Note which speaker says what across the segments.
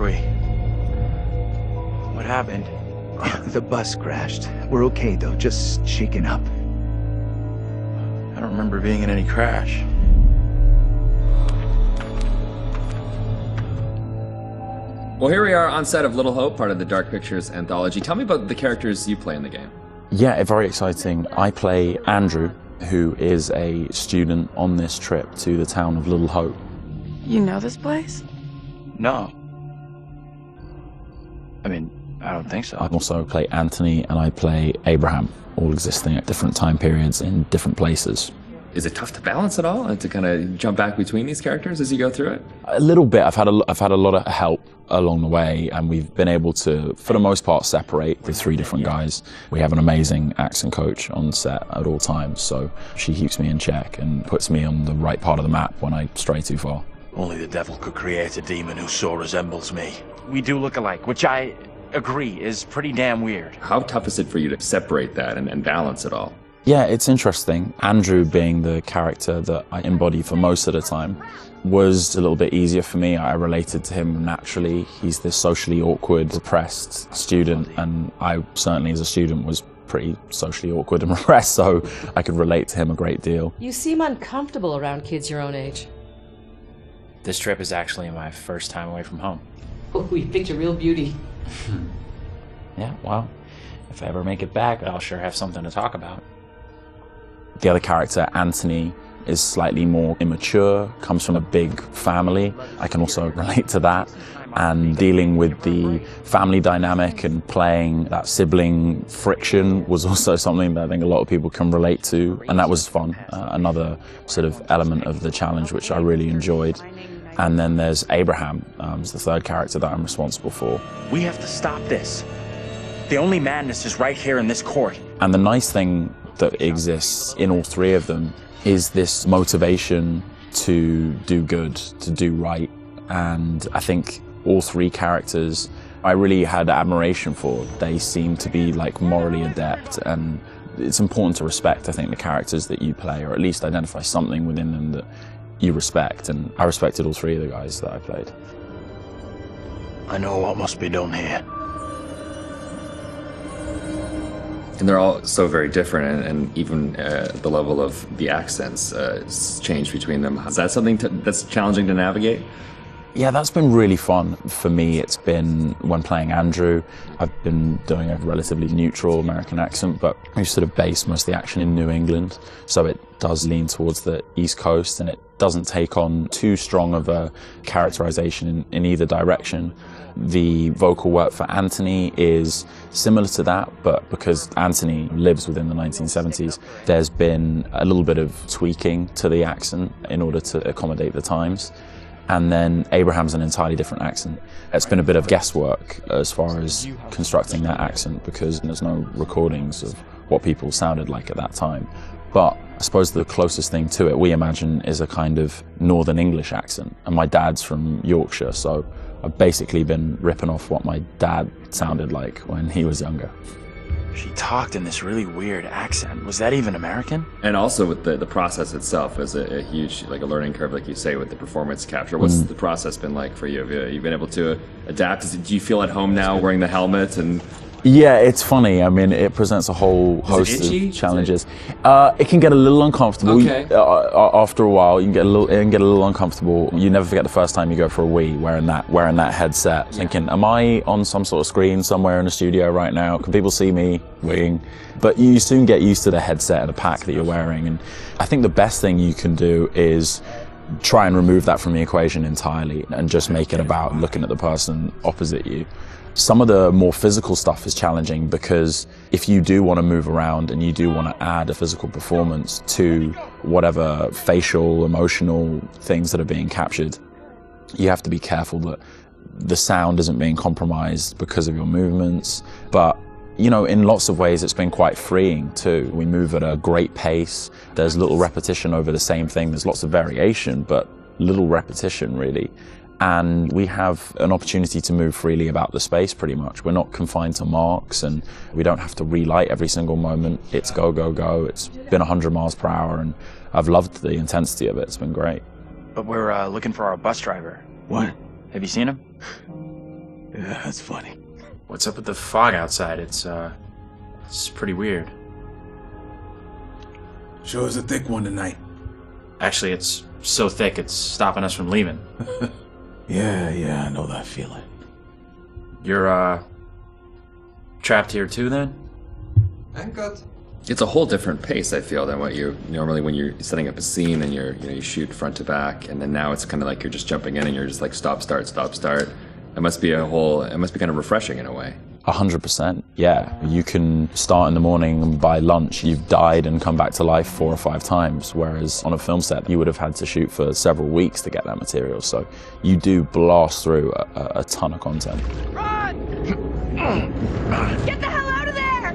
Speaker 1: we? What happened?
Speaker 2: The bus crashed. We're okay though, just shaken up.
Speaker 1: I don't remember being in any crash.
Speaker 3: Well, here we are on set of Little Hope, part of the Dark Pictures anthology. Tell me about the characters you play in the game.
Speaker 4: Yeah, very exciting. I play Andrew, who is a student on this trip to the town of Little Hope.
Speaker 5: You know this place?
Speaker 1: No. I mean, I don't think so.
Speaker 4: I also play Anthony and I play Abraham, all existing at different time periods in different places.
Speaker 3: Is it tough to balance it all and to kind of jump back between these characters as you go through it?
Speaker 4: A little bit. I've had a lot of help along the way, and we've been able to, for the most part, separate the three different guys. We have an amazing accent coach on set at all times, so she keeps me in check and puts me on the right part of the map when I stray too far.
Speaker 1: Only the devil could create a demon who so resembles me. We do look alike, which I agree is pretty damn weird.
Speaker 3: How tough is it for you to separate that and balance it all?
Speaker 4: Yeah, it's interesting. Andrew, being the character that I embody for most of the time, was a little bit easier for me. I related to him naturally. He's this socially awkward, repressed student, and I certainly as a student was pretty socially awkward and repressed, so I could relate to him a great deal.
Speaker 6: You seem uncomfortable around kids your own age.
Speaker 7: This trip is actually my first time away from home.
Speaker 6: Oh, you picked a real beauty.
Speaker 7: Yeah, well, if I ever make it back, I'll sure have something to talk about.
Speaker 4: The other character, Anthony, is slightly more immature, comes from a big family. I can also relate to that. And dealing with the family dynamic and playing that sibling friction was also something that I think a lot of people can relate to. And that was fun, another sort of element of the challenge which I really enjoyed. And then there's Abraham, is the third character that I'm responsible for.
Speaker 1: We have to stop this. The only madness is right here in this court.
Speaker 4: And the nice thing that exists in all three of them is this motivation to do good, to do right. And I think all three characters I really had admiration for. They seem to be like morally adept, and it's important to respect, I think, the characters that you play, or at least identify something within them that you respect. And I respected all three of the guys that I played.
Speaker 1: I know what must be done here.
Speaker 3: And they're all so very different, and even the level of the accents change between them. Is that something that's challenging to navigate?
Speaker 4: Yeah, that's been really fun for me. It's been, when playing Andrew, I've been doing a relatively neutral American accent, but we've sort of based most of the action in New England, so it does lean towards the East Coast, and it doesn't take on too strong of a characterization in either direction. The vocal work for Anthony is similar to that, but because Anthony lives within the 1970s, there's been a little bit of tweaking to the accent in order to accommodate the times. And then Abraham's an entirely different accent. It's been a bit of guesswork as far as constructing that accent, because there's no recordings of what people sounded like at that time. But I suppose the closest thing to it, we imagine, is a kind of Northern English accent. And my dad's from Yorkshire, so I've basically been ripping off what my dad sounded like when he was younger.
Speaker 1: She talked in this really weird accent. Was that even American?
Speaker 3: And also with the process itself is a huge, like a learning curve, like you say, with the performance capture. What's the process been like for you? Have you been able to adapt? Do you feel at home now wearing the helmet? And
Speaker 4: yeah, it's funny. I mean, it presents a whole host of challenges. It can get a little uncomfortable.
Speaker 3: Okay.
Speaker 4: After a while, it can get a little uncomfortable. You never forget the first time you go for a wee wearing that headset, thinking, am I on some sort of screen somewhere in the studio right now? Can people see me weeing? But you soon get used to the headset and the pack that you're wearing. And I think the best thing you can do is try and remove that from the equation entirely and just make it about looking at the person opposite you. Some of the more physical stuff is challenging, because if you do want to move around and you do want to add a physical performance to whatever facial, emotional things that are being captured, you have to be careful that the sound isn't being compromised because of your movements. But you know, in lots of ways, it's been quite freeing too. We move at a great pace. There's little repetition over the same thing. There's lots of variation, but little repetition really. And we have an opportunity to move freely about the space pretty much. We're not confined to marks, and we don't have to relight every single moment. It's go, go, go. It's been 100 miles per hour, and I've loved the intensity of it. It's been great.
Speaker 1: But we're looking for our bus driver.
Speaker 2: What?
Speaker 1: Have you seen him?
Speaker 2: Yeah, that's funny.
Speaker 7: What's up with the fog outside? It's pretty weird.
Speaker 8: Sure is a thick one tonight.
Speaker 7: Actually, it's so thick it's stopping us from leaving.
Speaker 8: Yeah, I know that feeling.
Speaker 7: You're, trapped here too, then?
Speaker 9: Anchored.
Speaker 3: It's a whole different pace, I feel, than what you normally when you're setting up a scene and you shoot front to back, and then now it's kind of like you're just jumping in and you're just like stop, start, stop, start. It must be kind of refreshing in a way.
Speaker 4: 100%, yeah. You can start in the morning and by lunch you've died and come back to life 4 or 5 times, whereas on a film set you would have had to shoot for several weeks to get that material. So you do blast through a ton of content.
Speaker 10: Run! Get the hell out of there!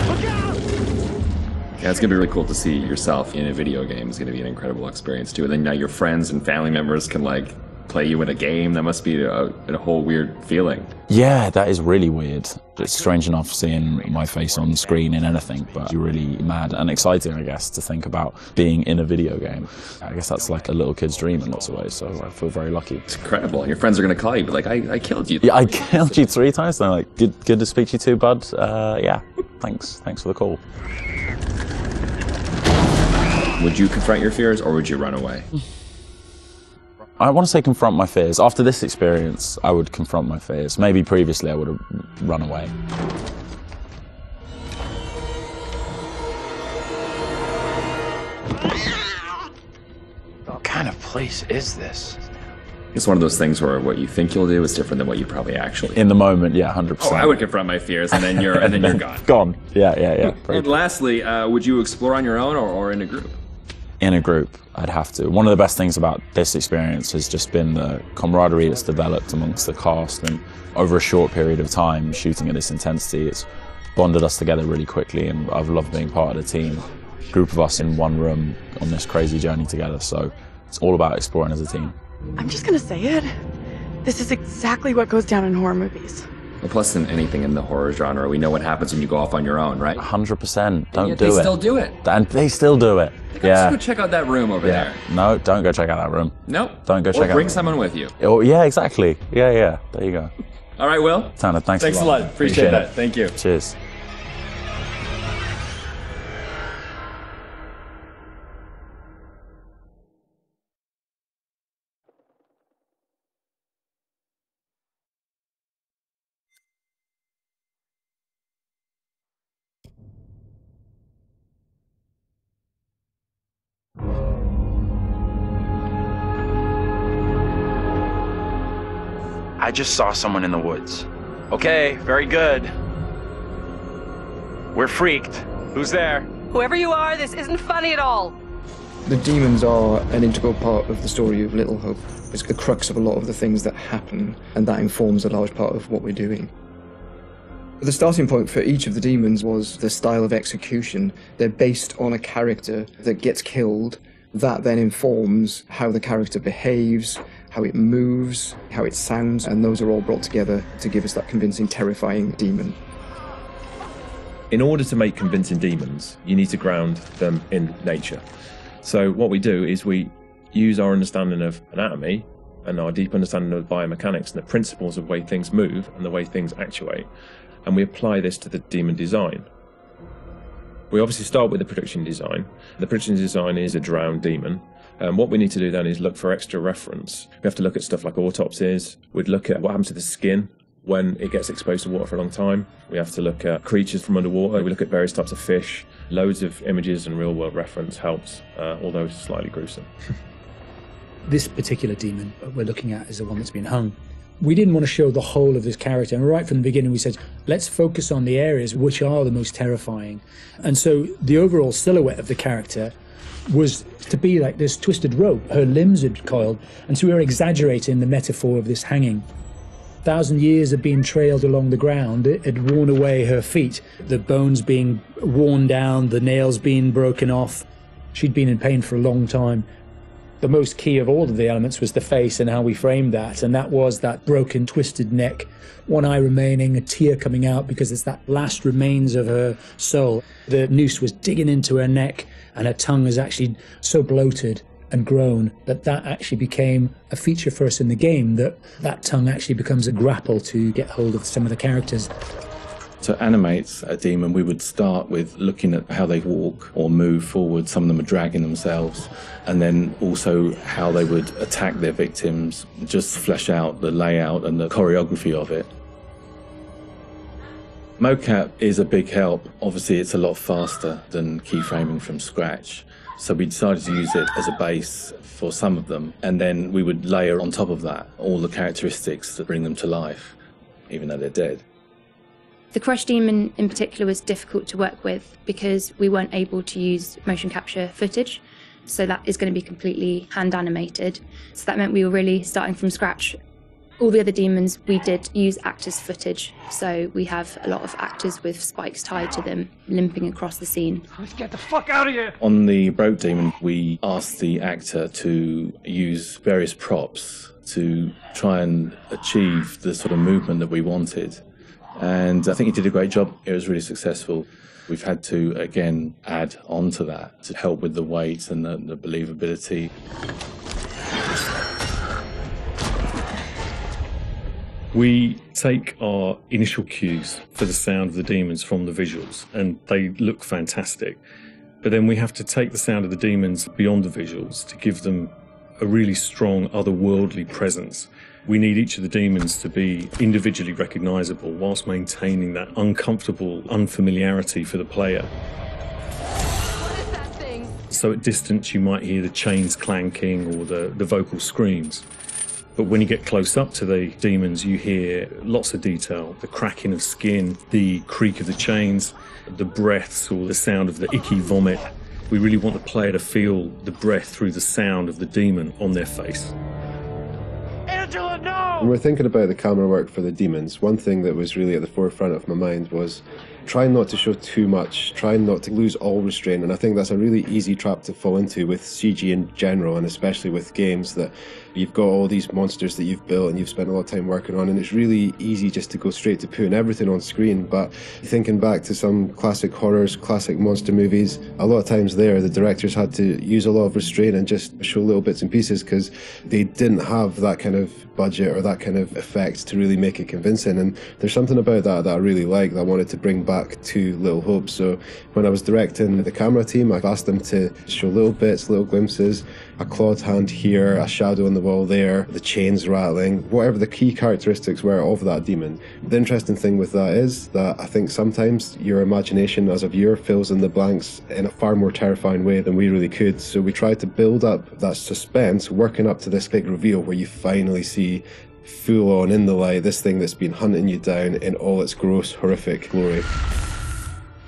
Speaker 10: Look out!
Speaker 3: Yeah, it's gonna be really cool to see yourself in a video game. It's gonna be an incredible experience too. And then now your friends and family members can like play you in a game. That must be a whole weird feeling.
Speaker 4: Yeah, that is really weird. It's strange enough seeing my face on screen in anything, but you're really mad and exciting, I guess, to think about being in a video game. I guess that's like a little kid's dream in lots of ways, so I feel very lucky.
Speaker 3: It's incredible. And your friends are gonna call you, but like, I killed you.
Speaker 4: Yeah, I killed you 3 times. They're like, good to speak to you too, bud. Yeah, thanks for the call.
Speaker 3: Would you confront your fears or would you run away?
Speaker 4: I want to say confront my fears. After this experience, I would confront my fears. Maybe previously I would have run away.
Speaker 1: What kind of place is this?
Speaker 3: It's one of those things where what you think you'll do is different than what you probably actually.
Speaker 4: In the moment, yeah, 100%.
Speaker 3: Oh, I would confront my fears, and then you're gone.
Speaker 4: Gone. Yeah.
Speaker 3: And lastly, would you explore on your own or in a group?
Speaker 4: In a group, I'd have to. One of the best things about this experience has just been the camaraderie that's developed amongst the cast, and over a short period of time shooting at this intensity, it's bonded us together really quickly, and I've loved being part of the team. A group of us in one room on this crazy journey together, so it's all about exploring as a team.
Speaker 5: I'm just gonna say it. This is exactly what goes down in horror movies.
Speaker 3: Well, plus than anything in the horror genre, we know what happens when you go off on your own, right?
Speaker 4: 100%. Don't do it.
Speaker 3: They still do it.
Speaker 4: And they still do it.
Speaker 3: Let's go check out that room over there.
Speaker 4: No, don't go check out that room.
Speaker 3: Nope.
Speaker 4: Don't go check out.
Speaker 3: Or bring someone with you.
Speaker 4: Oh, yeah, exactly. Yeah. There you go.
Speaker 3: All right, Will.
Speaker 4: Tanner, thanks
Speaker 3: a lot. Appreciate that. Thank you.
Speaker 4: Cheers.
Speaker 1: I just saw someone in the woods. Okay, very good. We're freaked. Who's there?
Speaker 6: Whoever you are, this isn't funny at all.
Speaker 9: The demons are an integral part of the story of Little Hope. It's the crux of a lot of the things that happen, and that informs a large part of what we're doing. The starting point for each of the demons was the style of execution. They're based on a character that gets killed. That then informs how the character behaves, how it moves, how it sounds, and those are all brought together to give us that convincing, terrifying demon.
Speaker 11: In order to make convincing demons, you need to ground them in nature. So what we do is we use our understanding of anatomy and our deep understanding of biomechanics and the principles of the way things move and the way things actuate, and we apply this to the demon design. We obviously start with the production design. The production design is a drowned demon. What we need to do then is look for extra reference. We have to look at stuff like autopsies. We'd look at what happens to the skin when it gets exposed to water for a long time. We have to look at creatures from underwater. We look at various types of fish. Loads of images and real-world reference helps, although it's slightly gruesome.
Speaker 12: This particular demon we're looking at is the one that's been hung. We didn't want to show the whole of this character, and right from the beginning we said, let's focus on the areas which are the most terrifying. And so the overall silhouette of the character was to be like this twisted rope. Her limbs had coiled, and so we were exaggerating the metaphor of this hanging. 1,000 years of being trailed along the ground, it had worn away her feet, the bones being worn down, the nails being broken off. She'd been in pain for a long time. The most key of all of the elements was the face and how we framed that, and that was that broken, twisted neck, one eye remaining, a tear coming out because it's that last remains of her soul. The noose was digging into her neck, and her tongue was actually so bloated and grown, that actually became a feature for us in the game, that tongue actually becomes a grapple to get hold of some of the characters.
Speaker 13: To animate a demon, we would start with looking at how they walk or move forward. Some of them are dragging themselves, and then also how they would attack their victims, just flesh out the layout and the choreography of it. Mocap is a big help. Obviously, it's a lot faster than keyframing from scratch. So we decided to use it as a base for some of them, and then we would layer on top of that all the characteristics that bring them to life, even though they're dead.
Speaker 14: The Crush Demon in particular was difficult to work with because we weren't able to use motion capture footage, so that is going to be completely hand animated. So that meant we were really starting from scratch. All the other demons we did use actors' footage, so we have a lot of actors with spikes tied to them limping across the scene.
Speaker 10: Let's get the fuck out of here!
Speaker 13: On the Broke Demon, we asked the actor to use various props to try and achieve the sort of movement that we wanted. And I think he did a great job. It was really successful. We've had to, again, add on to that to help with the weight and the believability.
Speaker 11: We take our initial cues for the sound of the demons from the visuals, and they look fantastic. But then we have to take the sound of the demons beyond the visuals to give them a really strong otherworldly presence. We need each of the demons to be individually recognizable whilst maintaining that uncomfortable unfamiliarity for the player.
Speaker 10: What is that thing?
Speaker 11: So at distance you might hear the chains clanking or the vocal screams. But when you get close up to the demons, you hear lots of detail, the cracking of skin, the creak of the chains, the breaths or the sound of the icky vomit. We really want the player to feel the breath through the sound of the demon on their face.
Speaker 10: Angela, no!
Speaker 15: When we're thinking about the camera work for the demons, one thing that was really at the forefront of my mind was trying not to show too much, trying not to lose all restraint, and I think that's a really easy trap to fall into with CG in general, and especially with games that you've got all these monsters that you've built and you've spent a lot of time working on, and it's really easy just to go straight to putting everything on screen. But thinking back to some classic horrors, classic monster movies, a lot of times there the directors had to use a lot of restraint and just show little bits and pieces because they didn't have that kind of budget or that kind of effect to really make it convincing. And there's something about that I really like, that I wanted to bring back to Little Hope. So when I was directing the camera team, I asked them to show little bits, little glimpses, a clawed hand here, a shadow on the wall there, the chains rattling, whatever the key characteristics were of that demon. The interesting thing with that is that I think sometimes your imagination as a viewer fills in the blanks in a far more terrifying way than we really could. So we tried to build up that suspense, working up to this big reveal where you finally see full on in the light this thing that's been hunting you down in all its gross, horrific glory.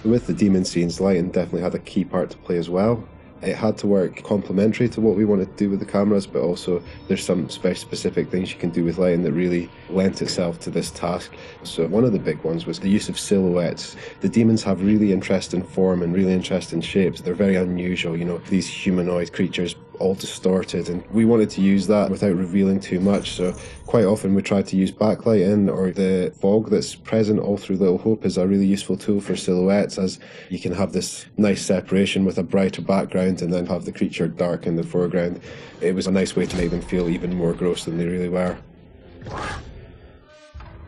Speaker 15: With the demon scenes, lighting definitely had a key part to play as well. It had to work complementary to what we wanted to do with the cameras, but also there's some very specific things you can do with lighting that really lent itself to this task. So one of the big ones was the use of silhouettes. The demons have really interesting form and really interesting shapes. They're very unusual, you know, these humanoid creatures all distorted, and we wanted to use that without revealing too much. So quite often we tried to use backlighting, or the fog that's present all through Little Hope is a really useful tool for silhouettes, as you can have this nice separation with a brighter background and then have the creature dark in the foreground. It was a nice way to make them feel even more gross than they really were.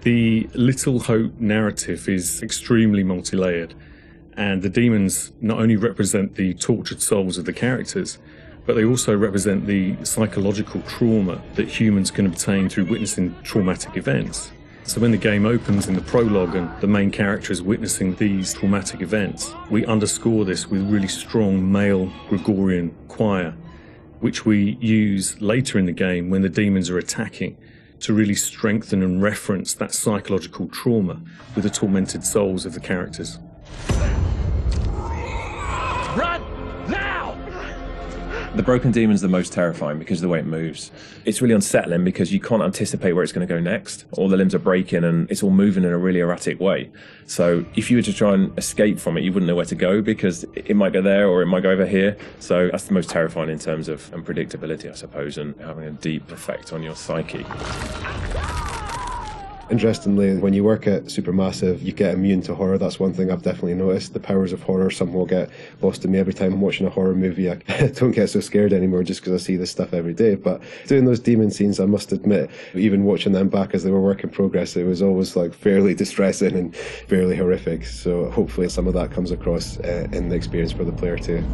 Speaker 11: The Little Hope narrative is extremely multi-layered, and the demons not only represent the tortured souls of the characters, but they also represent the psychological trauma that humans can obtain through witnessing traumatic events. So when the game opens in the prologue and the main character is witnessing these traumatic events, we underscore this with really strong male Gregorian choir, which we use later in the game when the demons are attacking to really strengthen and reference that psychological trauma with the tormented souls of the characters.
Speaker 10: Run! Now!
Speaker 11: The Broken Demon's the most terrifying because of the way it moves. It's really unsettling because you can't anticipate where it's going to go next. All the limbs are breaking and it's all moving in a really erratic way. So if you were to try and escape from it, you wouldn't know where to go because it might go there or it might go over here. So that's the most terrifying in terms of unpredictability, I suppose, and having a deep effect on your psyche.
Speaker 15: Interestingly, when you work at Supermassive, you get immune to horror. That's one thing I've definitely noticed. The powers of horror somehow get lost in me every time I'm watching a horror movie. I don't get so scared anymore just because I see this stuff every day. But doing those demon scenes, I must admit, even watching them back as they were work in progress, it was always like fairly distressing and fairly horrific. So hopefully some of that comes across in the experience for the player too.